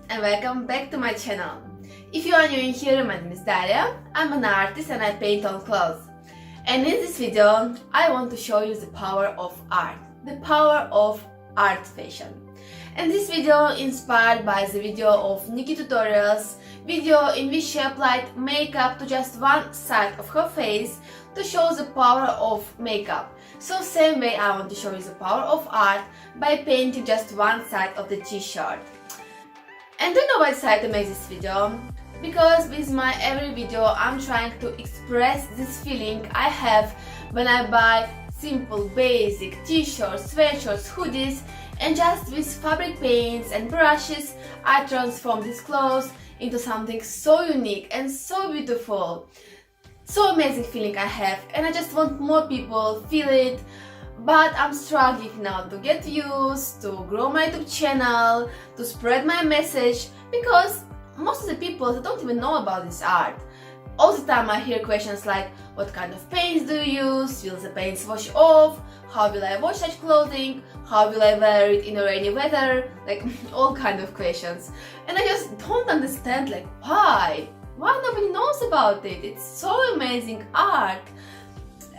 and welcome back to my channel. If you are new in here, my name is Daria. I'm an artist and I paint on clothes. And in this video, I want to show you the power of art, the power of art fashion. And this video inspired by the video of NikkieTutorials, video in which she applied makeup to just one side of her face to show the power of makeup. So same way I want to show you the power of art by painting just one side of the t-shirt. And do you know why I decided to make this video? Because with my every video I'm trying to express this feeling I have when I buy simple basic t-shirts, sweatshirts, hoodies, and just with fabric paints and brushes I transform these clothes into something so unique and so beautiful. So amazing feeling I have, and I just want more people feel it. But I'm struggling now to get views, to grow my YouTube channel, to spread my message, because most of the people don't even know about this art. All the time I hear questions like, what kind of paints do you use? Will the paints wash off? How will I wash such clothing? How will I wear it in a rainy weather? Like all kind of questions. And I just don't understand, like, why? Why nobody knows about it? It's so amazing art.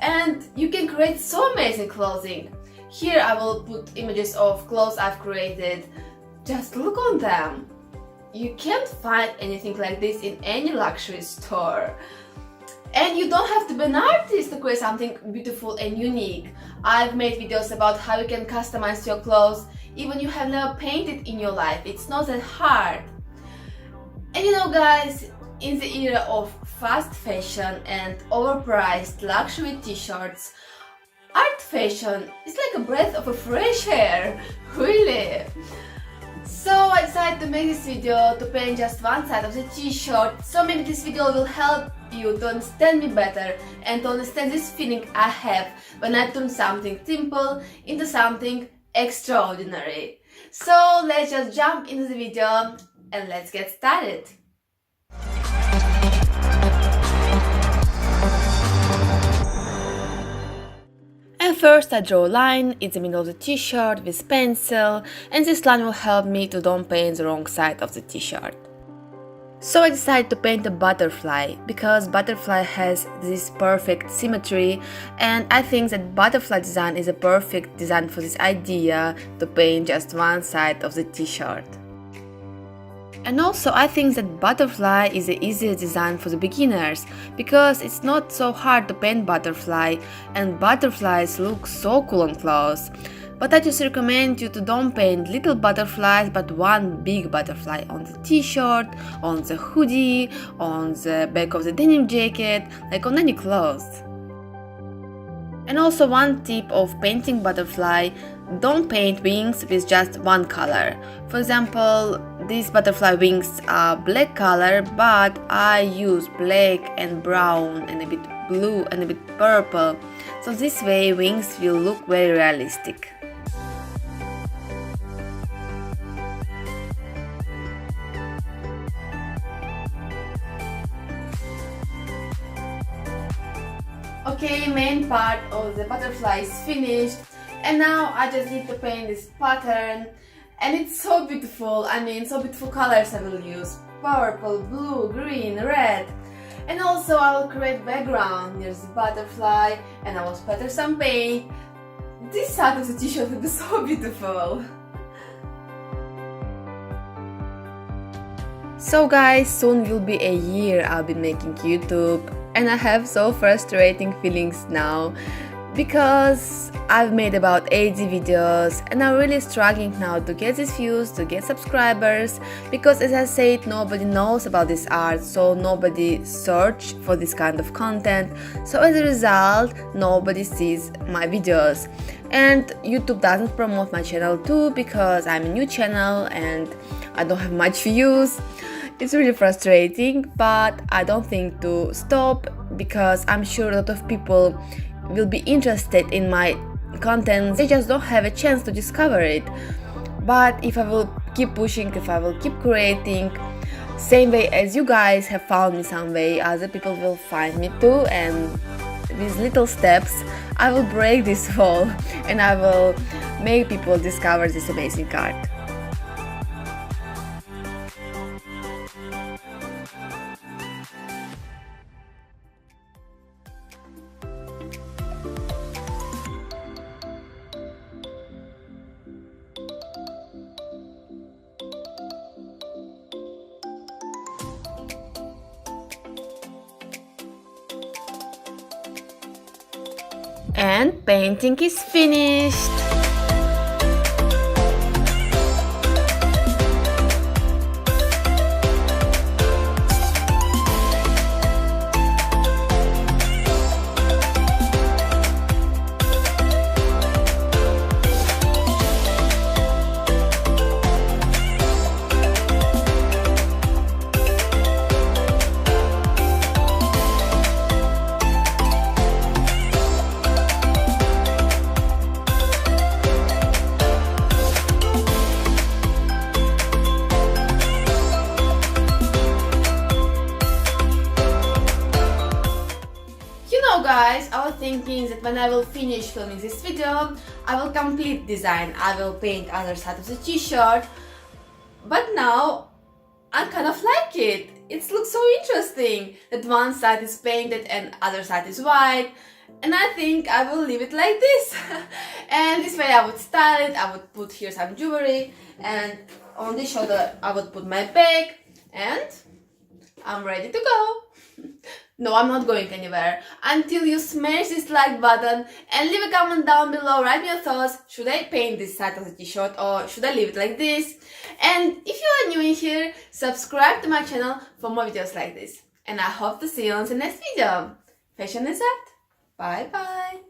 And you can create so amazing clothing. Here I will put images of clothes I've created. Just look on them. You can't find anything like this in any luxury store. And you don't have to be an artist to create something beautiful and unique. I've made videos about how you can customize your clothes even you have never painted in your life. It's not that hard. And you know guys, in the era of fast fashion and overpriced luxury t-shirts, art fashion is like a breath of a fresh air, really. So I decided to make this video to paint just one side of the t-shirt, so maybe this video will help you to understand me better and to understand this feeling I have when I turn something simple into something extraordinary. So let's just jump into the video and let's get started. And first I draw a line in the middle of the t-shirt with pencil, and this line will help me to don't paint the wrong side of the t-shirt. So I decided to paint a butterfly because butterfly has this perfect symmetry, and I think that butterfly design is a perfect design for this idea to paint just one side of the t-shirt. And also I think that butterfly is the easiest design for the beginners because it's not so hard to paint butterfly, and butterflies look so cool on clothes. But I just recommend you to don't paint little butterflies but one big butterfly on the t-shirt, on the hoodie, on the back of the denim jacket, like on any clothes. And also one tip of painting butterfly: don't paint wings with just one color. For example, these butterfly wings are black color, but I use black and brown and a bit blue and a bit purple. So this way wings will look very realistic. Okay, main part of the butterfly is finished, and now I just need to paint this pattern, and it's so beautiful. I mean, so beautiful colors I will use: purple, blue, green, red. And also I will create background near the butterfly, and I will splatter some paint. This side of the t-shirt will be so beautiful. So guys, soon will be a year I'll be making YouTube, and I have so frustrating feelings now because I've made about 80 videos and I'm really struggling now to get these views, to get subscribers, because as I said, nobody knows about this art, so nobody search for this kind of content, so as a result nobody sees my videos. And YouTube doesn't promote my channel too because I'm a new channel and I don't have much views. It's really frustrating, but I don't think to stop because I'm sure a lot of people will be interested in my content. They just don't have a chance to discover it. But if I will keep pushing, if I will keep creating, same way as you guys have found me some way, other people will find me too, and with little steps I will break this wall and I will make people discover this amazing art. And painting is finished. Guys, I was thinking that when I will finish filming this video, I will complete design, I will paint other side of the t-shirt, but now I kind of like it. It looks so interesting that one side is painted and other side is white, and I think I will leave it like this. And this way I would style it, I would put here some jewelry, and on the shoulder I would put my bag, and I'm ready to go. No, I'm not going anywhere until you smash this like button and leave a comment down below. Write me your thoughts. Should I paint this side of the t-shirt or should I leave it like this? And if you are new in here, subscribe to my channel for more videos like this. And I hope to see you on the next video. Fashion is art. Bye bye.